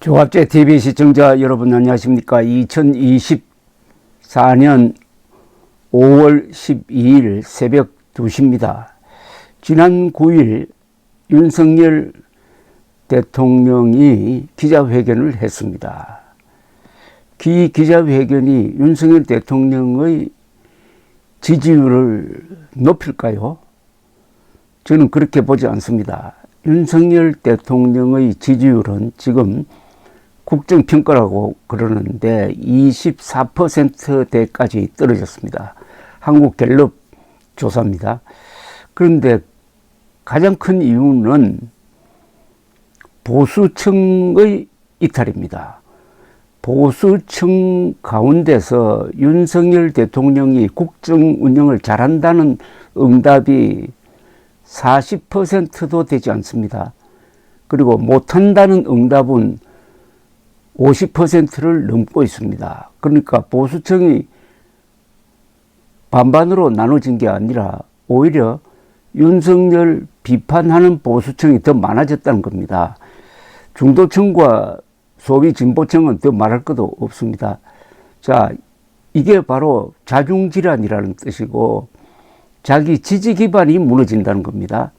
조갑제 TV 시청자 여러분 안녕하십니까. 2024년 5월 12일 새벽 2시입니다. 지난 9일 윤석열 대통령이 기자회견을 했습니다. 이 기자회견이 윤석열 대통령의 지지율을 높일까요? 저는 그렇게 보지 않습니다. 윤석열 대통령의 지지율은 지금 국정평가라고 그러는데 24%대까지 떨어졌습니다. 한국갤럽 조사입니다. 그런데 가장 큰 이유는 보수층의 이탈입니다. 보수층 가운데서 윤석열 대통령이 국정 운영을 잘한다는 응답이 40%도 되지 않습니다. 그리고 못한다는 응답은 50%를 넘고 있습니다. 그러니까 보수층이 반반으로 나눠진 게 아니라 오히려 윤석열 비판하는 보수층이 더 많아졌다는 겁니다. 중도층과 소위 진보층은 더 말할 것도 없습니다. 자, 이게 바로 자중질환이라는 뜻이고 자기 지지 기반이 무너진다는 겁니다.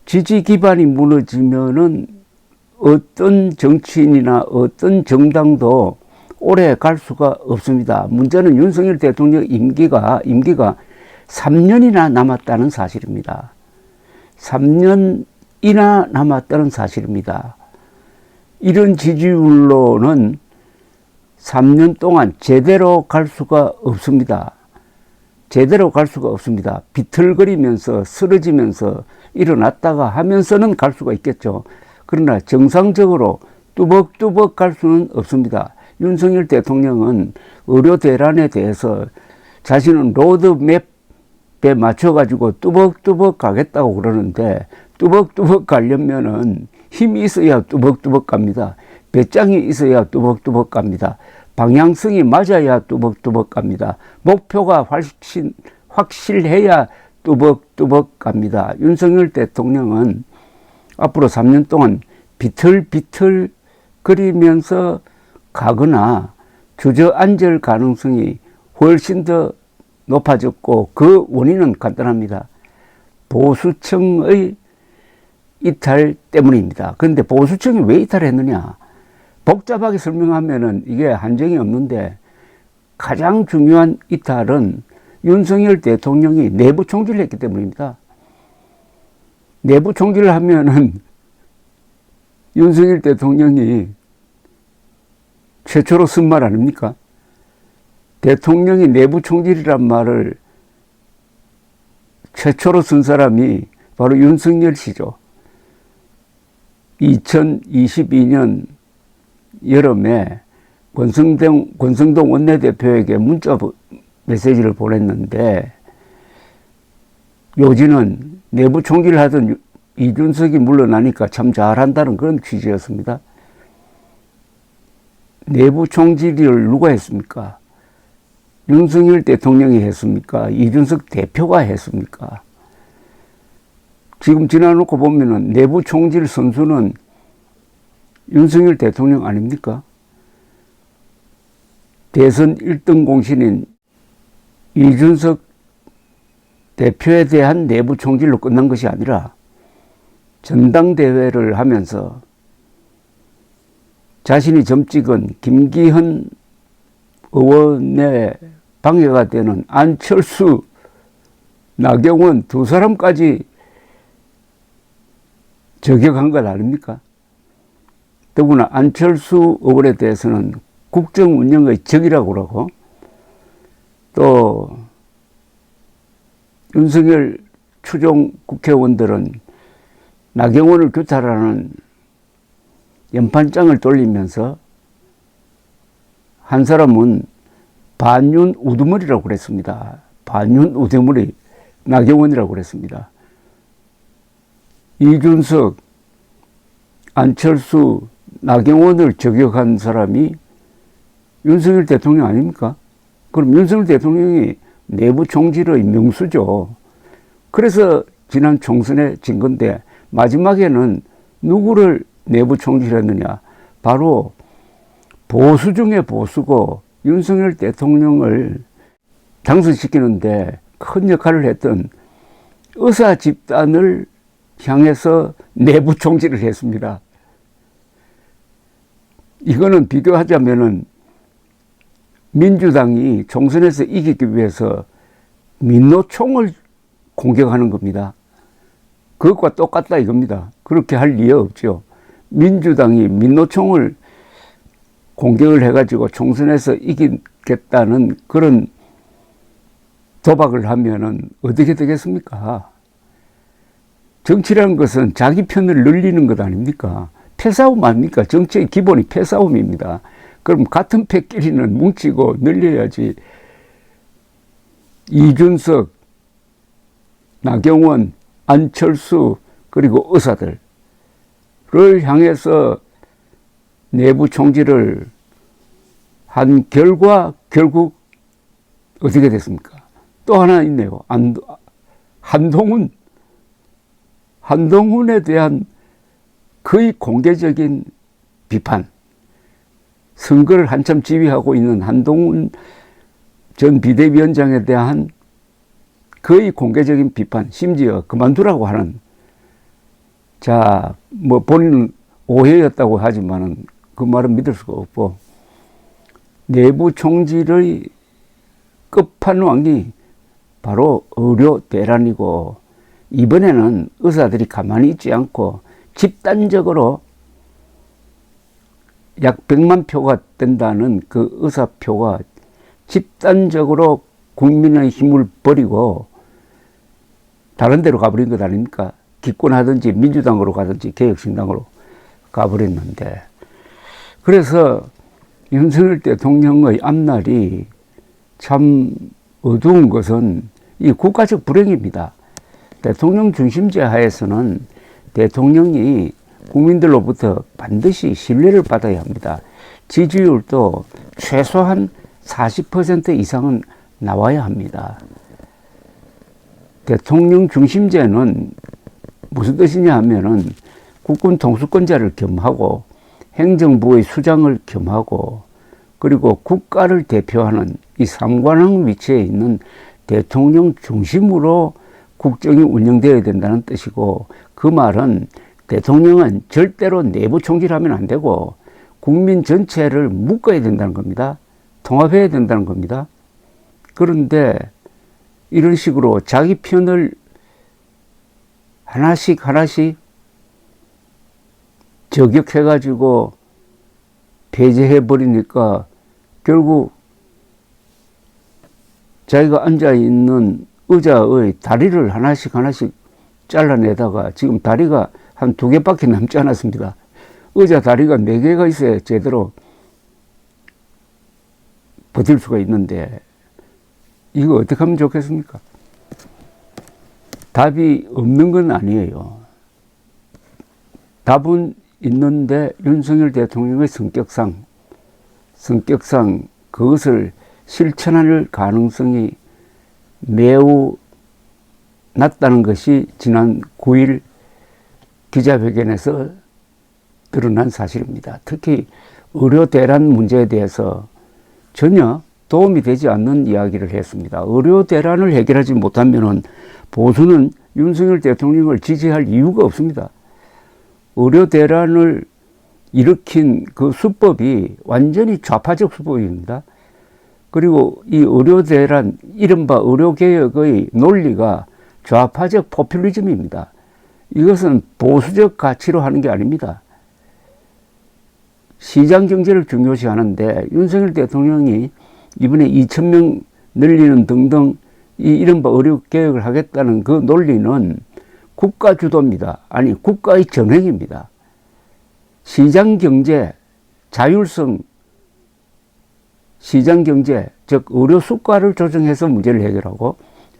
지지 기반이 무너지면은 어떤 정치인이나 어떤 정당도 오래 갈 수가 없습니다. 문제는 윤석열 대통령 임기가 3년이나 남았다는 사실입니다. 3년이나 남았다는 사실입니다. 이런 지지율로는 3년 동안 제대로 갈 수가 없습니다. 제대로 갈 수가 없습니다. 비틀거리면서 쓰러지면서 일어났다가 하면서는 갈 수가 있겠죠. 그러나 정상적으로 뚜벅뚜벅 갈 수는 없습니다. 윤석열 대통령은 의료 대란에 대해서 자신은 로드맵에 맞춰가지고 뚜벅뚜벅 가겠다고 그러는데 뚜벅뚜벅 가려면은 힘이 있어야 뚜벅뚜벅 갑니다. 배짱이 있어야 뚜벅뚜벅 갑니다. 방향성이 맞아야 뚜벅뚜벅 갑니다. 목표가 확실해야 뚜벅뚜벅 갑니다. 윤석열 대통령은 앞으로 3년 동안 비틀비틀 거리면서 가거나 주저앉을 가능성이 훨씬 더 높아졌고 그 원인은 간단합니다. 보수층의 이탈 때문입니다. 그런데 보수층이 왜 이탈했느냐? 복잡하게 설명하면은 이게 한정이 없는데 가장 중요한 이탈은 윤석열 대통령이 내부 총질을 했기 때문입니다. 내부 총질을 하면은 윤석열 대통령이 최초로 쓴 말 아닙니까? 대통령이 내부 총질이란 말을 최초로 쓴 사람이 바로 윤석열 씨죠. 2022년 여름에 권성동 원내대표에게 문자 메시지를 보냈는데 요지는 내부 총질을 하던 이준석이 물러나니까 참 잘한다는 그런 취지였습니다. 내부 총질을 누가 했습니까? 윤석열 대통령이 했습니까? 이준석 대표가 했습니까? 지금 지나놓고 보면은 내부 총질 선수는 윤석열 대통령 아닙니까? 대선 1등 공신인 이준석 대표에 대한 내부 총질로 끝난 것이 아니라 전당대회를 하면서 자신이 점찍은 김기현 의원의 방해가 되는 안철수, 나경원 두 사람까지 저격한 것 아닙니까? 더구나 안철수 의원에 대해서는 국정 운영의 적이라고 그러고 또 윤석열 추종 국회의원들은 나경원을 규탄하는 연판장을 돌리면서 한 사람은 반윤 우두머리라고 그랬습니다. 반윤 우두머리 나경원이라고 그랬습니다. 이준석, 안철수, 나경원을 저격한 사람이 윤석열 대통령 아닙니까? 그럼 윤석열 대통령이 내부 총질의 명수죠. 그래서 지난 총선에 진 건데 마지막에는 누구를 내부 총질했느냐? 바로 보수 중에 보수고 윤석열 대통령을 당선시키는데 큰 역할을 했던 의사 집단을 향해서 내부 총질을 했습니다. 이거는 비교하자면은 민주당이 총선에서 이기기 위해서 민노총을 공격하는 겁니다. 그것과 똑같다 이겁니다. 그렇게 할 이유 없죠. 민주당이 민노총을 공격을 해가지고 총선에서 이기겠다는 그런 도박을 하면은 어떻게 되겠습니까? 정치라는 것은 자기 편을 늘리는 것 아닙니까? 패싸움 아닙니까? 정치의 기본이 패싸움입니다. 그럼 같은 패끼리는 뭉치고 늘려야지. 이준석, 나경원, 안철수 그리고 의사들을 향해서 내부 총질을 한 결과 결국 어떻게 됐습니까? 또 하나 있네요. 한동훈에 대한 거의 공개적인 비판. 선거를 한참 지휘하고 있는 한동훈 전 비대위원장에 대한 거의 공개적인 비판, 심지어 그만두라고 하는, 자, 뭐 본인은 오해였다고 하지만은 그 말은 믿을 수가 없고, 내부 총질의 끝판왕이 바로 의료 대란이고, 이번에는 의사들이 가만히 있지 않고 집단적으로 약 100만 표가 된다는 그 의사표가 집단적으로 국민의 힘을 버리고 다른 데로 가버린 것 아닙니까? 기권하든지 민주당으로 가든지 개혁신당으로 가버렸는데, 그래서 윤석열 대통령의 앞날이 참 어두운 것은 이 국가적 불행입니다. 대통령 중심제 하에서는 대통령이 국민들로부터 반드시 신뢰를 받아야 합니다. 지지율도 최소한 40% 이상은 나와야 합니다. 대통령 중심제는 무슨 뜻이냐 하면은 국군 통수권자를 겸하고 행정부의 수장을 겸하고 그리고 국가를 대표하는 이 삼관왕 위치에 있는 대통령 중심으로 국정이 운영되어야 된다는 뜻이고, 그 말은 대통령은 절대로 내부 총질하면 안 되고 국민 전체를 묶어야 된다는 겁니다. 통합해야 된다는 겁니다. 그런데 이런 식으로 자기 편을 하나씩 저격해가지고 배제해버리니까 결국 자기가 앉아있는 의자의 다리를 하나씩 잘라내다가 지금 다리가 한 2개밖에 남지 않았습니다. 의자 다리가 4개가 있어야 제대로 버틸 수가 있는데 이거 어떻게 하면 좋겠습니까? 답이 없는 건 아니에요. 답은 있는데 윤석열 대통령의 성격상 그것을 실천할 가능성이 매우 낮다는 것이 지난 9일 기자회견에서 드러난 사실입니다. 특히 의료 대란 문제에 대해서 전혀 도움이 되지 않는 이야기를 했습니다. 의료 대란을 해결하지 못하면은 보수는 윤석열 대통령을 지지할 이유가 없습니다. 의료 대란을 일으킨 그 수법이 완전히 좌파적 수법입니다. 그리고 이 의료 대란, 이른바 의료개혁의 논리가 좌파적 포퓰리즘입니다. 이것은 보수적 가치로 하는 게 아닙니다. 시장 경제를 중요시 하는데 윤석열 대통령이 이번에 2,000명 늘리는 등등 이 이른바 의료개혁을 하겠다는 그 논리는 국가 주도입니다. 아니, 국가의 전횡입니다. 시장 경제, 자율성, 시장 경제, 즉 의료 수가를 조정해서 문제를 해결하고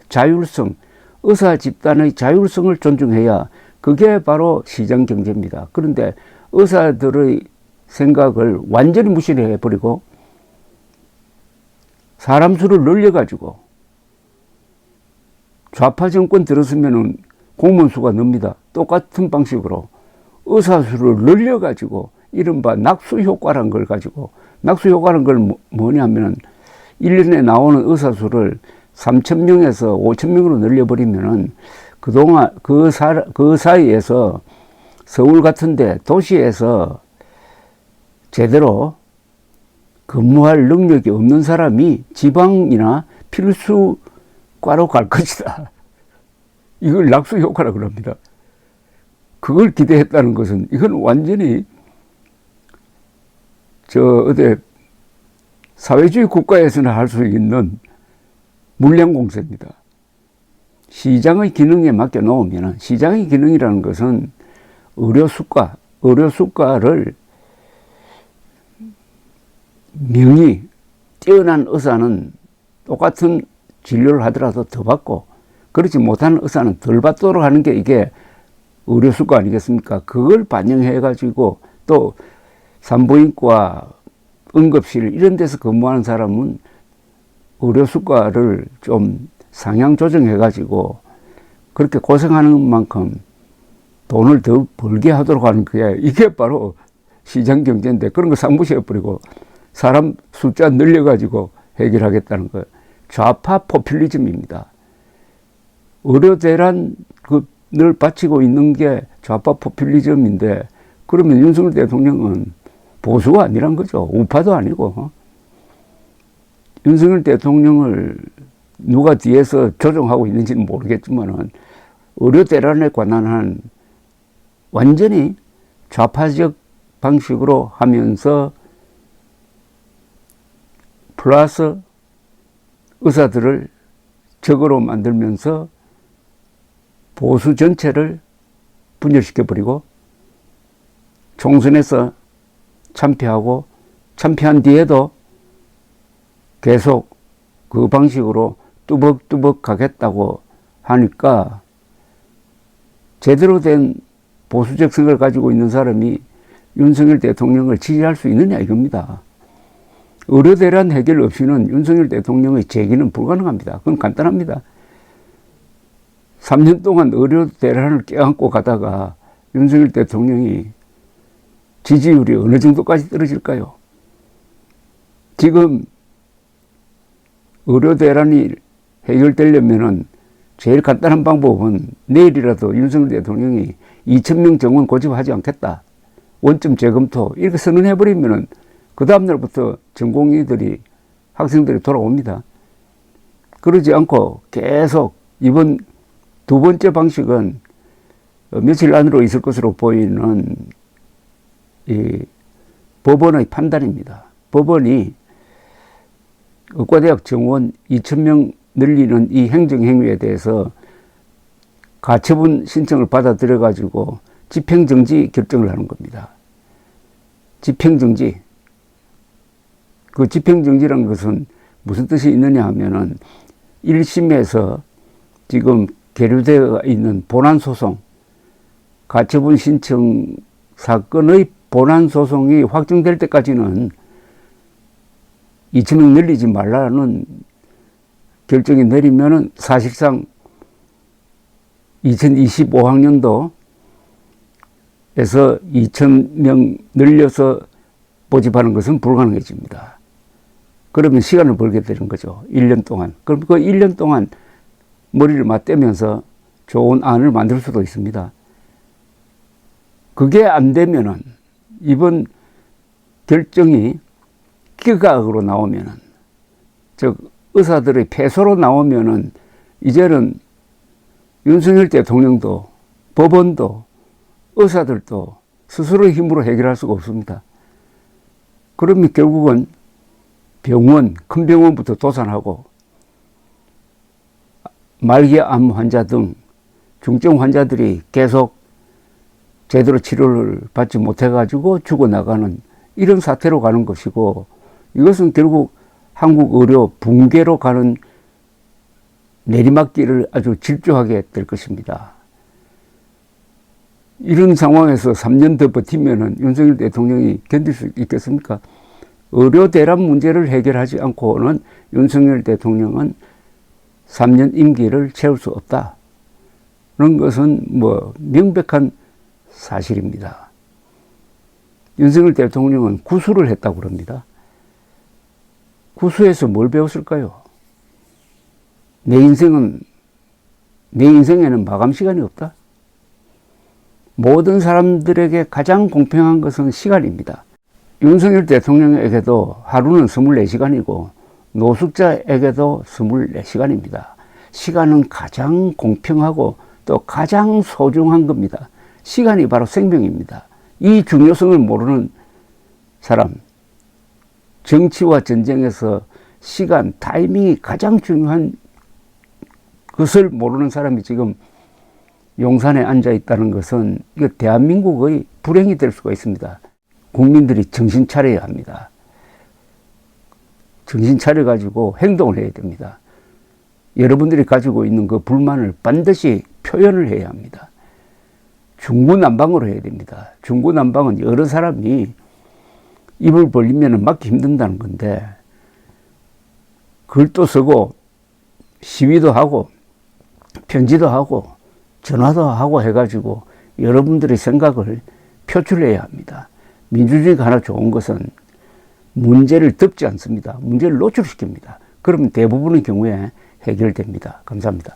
자율성, 의사 집단의 자율성을 존중해야 그게 바로 시장 경제입니다. 그런데 의사들의 생각을 완전히 무시를 해버리고 사람 수를 늘려가지고 좌파 정권 들었으면은 공무원 수가 늡니다. 똑같은 방식으로 의사 수를 늘려가지고 이른바 낙수 효과란 걸 가지고, 낙수 효과란 걸 뭐냐면은 1년에 나오는 의사 수를 3,000명에서 5,000명으로 늘려버리면은 그동안 그 사이에서 서울 같은데 도시에서 제대로 근무할 능력이 없는 사람이 지방이나 필수과로 갈 것이다. 이걸 낙수 효과라 그럽니다. 그걸 기대했다는 것은 이건 완전히 어디 사회주의 국가에서는 할 수 있는 물량공세입니다. 시장의 기능에 맡겨 놓으면, 시장의 기능이라는 것은 의료수가를 명의 뛰어난 의사는 똑같은 진료를 하더라도 더 받고, 그렇지 못한 의사는 덜 받도록 하는 게 이게 의료수가 아니겠습니까? 그걸 반영해가지고 또 산부인과, 응급실 이런 데서 근무하는 사람은 의료수가를 좀 상향 조정해가지고 그렇게 고생하는 만큼 돈을 더 벌게 하도록 하는 게 이게 바로 시장 경제인데, 그런 거 쌍무시해버리고 사람 숫자 늘려가지고 해결하겠다는 거, 좌파 포퓰리즘입니다. 의료 대란을 바치고 있는 게 좌파 포퓰리즘인데, 그러면 윤석열 대통령은 보수가 아니란 거죠. 우파도 아니고. 윤석열 대통령을 누가 뒤에서 조종하고 있는지는 모르겠지만은 의료 대란에 관한 완전히 좌파적 방식으로 하면서 플러스 의사들을 적으로 만들면서 보수 전체를 분열시켜버리고 총선에서 참패하고, 참패한 뒤에도 계속 그 방식으로 뚜벅뚜벅 가겠다고 하니까 제대로 된 보수적 생각을 가지고 있는 사람이 윤석열 대통령을 지지할 수 있느냐 이겁니다. 의료 대란 해결 없이는 윤석열 대통령의 재기는 불가능합니다. 그건 간단합니다. 3년 동안 의료 대란을 껴안고 가다가 윤석열 대통령이 지지율이 어느 정도까지 떨어질까요? 지금 의료 대란이 해결되려면은 제일 간단한 방법은 내일이라도 윤석열 대통령이 2,000명 정원 고집하지 않겠다, 원점 재검토 이렇게 선언해버리면은 그 다음날부터 전공의들이, 학생들이 돌아옵니다. 그러지 않고 계속 이번 두 번째 방식은 며칠 안으로 있을 것으로 보이는 이 법원의 판단입니다. 법원이 의과대학 정원 2,000명 늘리는 이 행정행위에 대해서 가처분 신청을 받아들여 가지고 집행정지 결정을 하는 겁니다. 집행정지. 그 집행정지라는 것은 무슨 뜻이 있느냐 하면은 1심에서 지금 계류되어 있는 본안소송, 가처분 신청 사건의 본안소송이 확정될 때까지는 2,000명 늘리지 말라는 결정이 내리면은 사실상 2025학년도에서 2,000명 늘려서 모집하는 것은 불가능해집니다. 그러면 시간을 벌게 되는 거죠. 1년 동안. 그럼 그 1년 동안 머리를 맞대면서 좋은 안을 만들 수도 있습니다. 그게 안 되면은, 이번 결정이 기각으로 나오면은, 즉 의사들의 패소로 나오면은 이제는 윤석열 대통령도, 법원도, 의사들도 스스로의 힘으로 해결할 수가 없습니다. 그러면 결국은 병원, 큰 병원부터 도산하고 말기암 환자 등 중증 환자들이 계속 제대로 치료를 받지 못해가지고 죽어나가는 이런 사태로 가는 것이고, 이것은 결국 한국 의료 붕괴로 가는 내리막길을 아주 질주하게 될 것입니다. 이런 상황에서 3년 더 버티면은 윤석열 대통령이 견딜 수 있겠습니까? 의료 대란 문제를 해결하지 않고는 윤석열 대통령은 3년 임기를 채울 수 없다. 그런 것은 뭐 명백한 사실입니다. 윤석열 대통령은 구수를 했다고 그럽니다. 구수해서 뭘 배웠을까요? 내 인생에는 마감 시간이 없다. 모든 사람들에게 가장 공평한 것은 시간입니다. 윤석열 대통령에게도 하루는 24시간이고 노숙자에게도 24시간입니다. 시간은 가장 공평하고 또 가장 소중한 겁니다. 시간이 바로 생명입니다. 이 중요성을 모르는 사람, 정치와 전쟁에서 시간, 타이밍이 가장 중요한 것을 모르는 사람이 지금 용산에 앉아 있다는 것은 이거 대한민국의 불행이 될 수가 있습니다. 국민들이 정신 차려야 합니다. 정신 차려가지고 행동을 해야 됩니다. 여러분들이 가지고 있는 그 불만을 반드시 표현을 해야 합니다. 중구난방으로 해야 됩니다. 중구난방은 여러 사람이 입을 벌리면 막기 힘든다는 건데, 글도 쓰고 시위도 하고 편지도 하고 전화도 하고 해가지고 여러분들의 생각을 표출해야 합니다. 민주주의가 하나 좋은 것은 문제를 덮지 않습니다. 문제를 노출시킵니다. 그러면 대부분의 경우에 해결됩니다. 감사합니다.